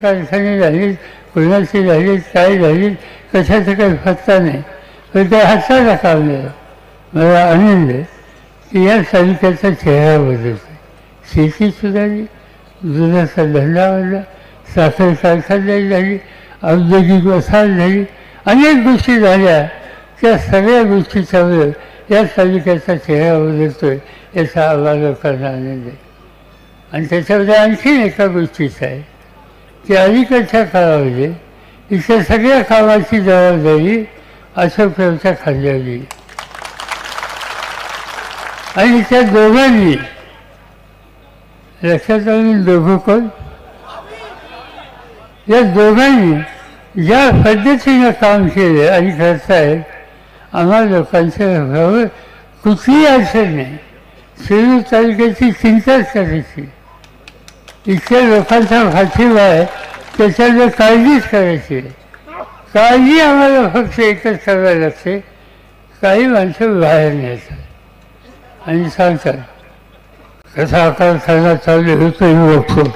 कारखाने झाले, कोणाची झाली, काय झाली, कशाचं काही पत्ता नाही. पण त्या हाताला काम झालं. मला आनंद आहे की या तालुक्याचा चेहरा बदलतो. शेती सुधारली, दुधाचा धंदा वाढला, साखर कारखानदारी झाली, औद्योगिक वसाहत झाली, अनेक गोष्टी झाल्या. त्या सगळ्या गोष्टीचा वेळ या तालुक्याचा चेहरा बदलतोय याचा आम्हाला लोकांना आनंद आहे. आणि त्याच्यामध्ये आणखीन एका गोष्टीचं आहे की अलीकडच्या काळामध्ये इथल्या सगळ्या कामाची जबाबदारी अशोकरावच्या खांद्यावर गेली. आणि त्या दोघांनी लक्षात आणून दोघं कोण, या दोघांनी ज्या पद्धतीनं काम केलं आणि करतायत, आम्हाला लोकांच्या कुठलीही अडचण नाही. शिरूर तालुक्याची चिंताच करायची, इथल्या लोकांचा पाठिंबा आहे त्याच्यावर काळजीच करायची. काळजी आम्हाला फक्त एकच करायला लागते, काही माणसं बाहेर न्यायचं आणि सांगतात कसा कारखाना चालू होतोय बघतो,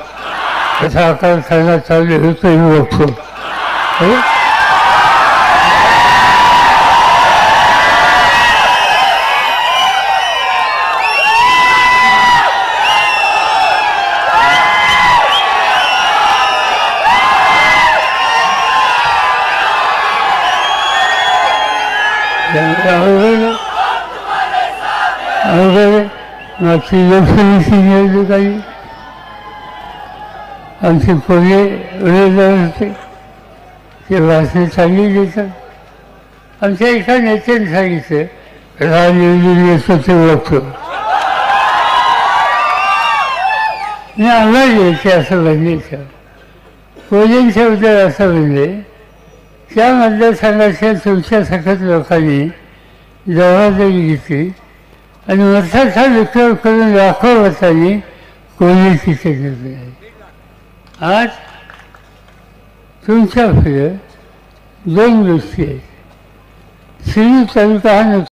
कसा कारखाना चालू होतोय बघतो. मागची लोकसभेची निवडणूक आली, आमचे पोहे उमेदवार होते, ते भाषणे चांगली देतात. आमच्या एका नेत्याने सांगितलं हा निवडून येतो ते ओळखतो, मी आम्हाला यायचे असं म्हणले. पोहेंच्याबद्दल असं म्हणले त्या मतदारसंघाच्या तुमच्या सखत लोकांनी जबाबदारी घेतली आणि वर्षाचा विक्रम करून लाखो वर्षांनी कोणी तिथे घेतले. आज तुमच्या पुढे दोन गोष्टी आहेत. शिरूर तालुका हा